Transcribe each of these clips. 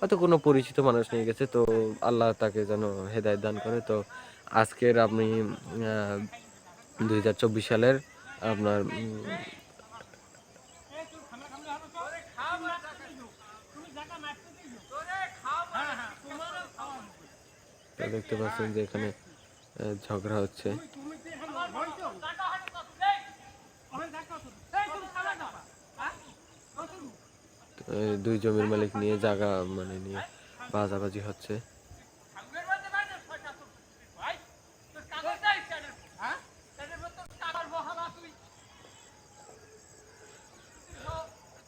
হয়তো কোনো পরিচিত মানুষ নিয়ে গেছে, তো আল্লাহ তাকে যেন হেদায়েত দান করে। তো আজকের আমি 2024 সালের আপনার দেখতে পাচ্ছেন যে এখানে ঝগড়া হচ্ছে। দুই জমির মালিক নিয়ে জায়গা মানে নিয়ে বাজাবাজি হচ্ছে।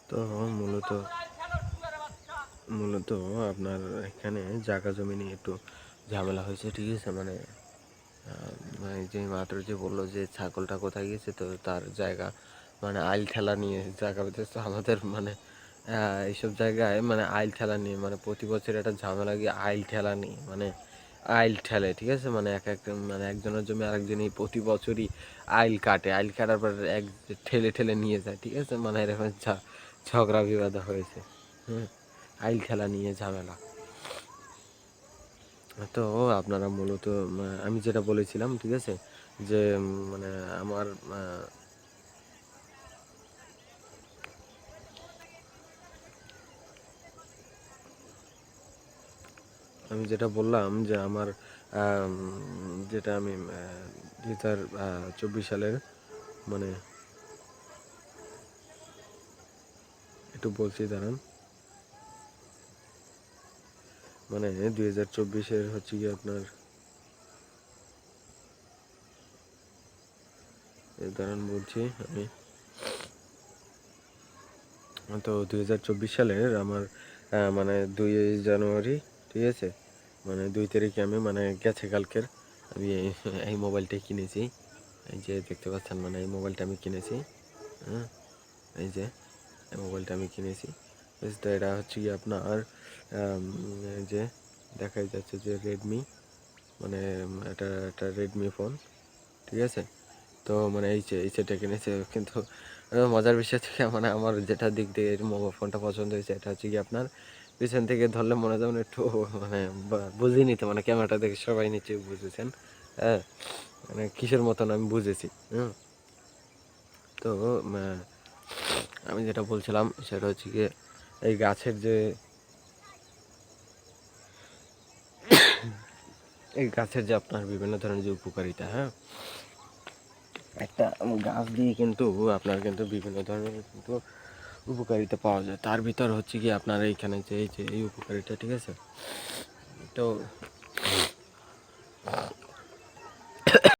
তো মূলত আপনার এখানে জায়গা জমি নিয়ে একটু ঝামেলা হয়েছে, ঠিক আছে। মানে যে মাত্র যে বললো যে ছাগলটা কোথায় গেছে, তো তার জায়গা মানে আইল ঠেলা নিয়ে জায়গা পেতেছে আমাদের মানে এইসব জায়গায় মানে আইল ঠেলা নিয়ে মানে প্রতি বছর একটা ঝামেলা গিয়ে আইল ঠেলা নিয়ে মানে আইল ঠেলে, ঠিক আছে। মানে মানে একজনের জমি আরেকজনই প্রতি বছরই আইল কাটে, আইল কাটার পর এক ঠেলে ঠেলে নিয়ে যায়, ঠিক আছে। মানে এরকম ঝগড়া বিবাদ হয়েছে। আইল ঠেলা নিয়ে ঝামেলা। তো আপনারা মূলত আমি যেটা বলেছিলাম, ঠিক আছে, যে মানে আমার আমি যেটা বললাম যে আমার যেটা আমি 2024 সালের মানে একটু বলছি দাঁড়ান, মানে 2024-এর হচ্ছে কি আপনার দাঁড়ান বলছি আমি। তো 2024 সালের আমার মানে 2 জানুয়ারি, ঠিক আছে, মানে 2 তারিখে আমি মানে গেছে কালকের আমি এই মোবাইলটাই কিনেছি। এই যে দেখতে পাচ্ছেন মানে এই মোবাইলটা আমি কিনেছি। হ্যাঁ, এই যে এই মোবাইলটা আমি কিনেছি। তো এটা হচ্ছে কি আপনার এই যে দেখাই যাচ্ছে যে রেডমি, মানে এটা একটা রেডমি ফোন, ঠিক আছে। তো মানে এই সেটটা কিনেছে, কিন্তু মজার বিষয় থেকে মানে আমার যেটা দিক দিয়ে মোবাইল ফোনটা পছন্দ হয়েছে এটা হচ্ছে কি আপনার পিছন থেকে ধরলে মনে যেমন একটু মানে বুঝিয়ে নিতে, মানে ক্যামেরাটা দেখে সবাই নিশ্চয়ই বুঝেছেন। হ্যাঁ, মানে কিসের মতন আমি বুঝেছি। তো আমি যেটা বলছিলাম সেটা হচ্ছে গিয়ে এই গাছের যে আপনার বিভিন্ন ধরনের যে উপকারিতা, হ্যাঁ, একটা গাছ দিয়ে কিন্তু আপনার কিন্তু বিভিন্ন ধরনের কিন্তু উপকারিতা পাওয়া যায়। তার ভিতর হচ্ছে কি আপনার এইখানে যে এই উপকারিতা, ঠিক আছে। তো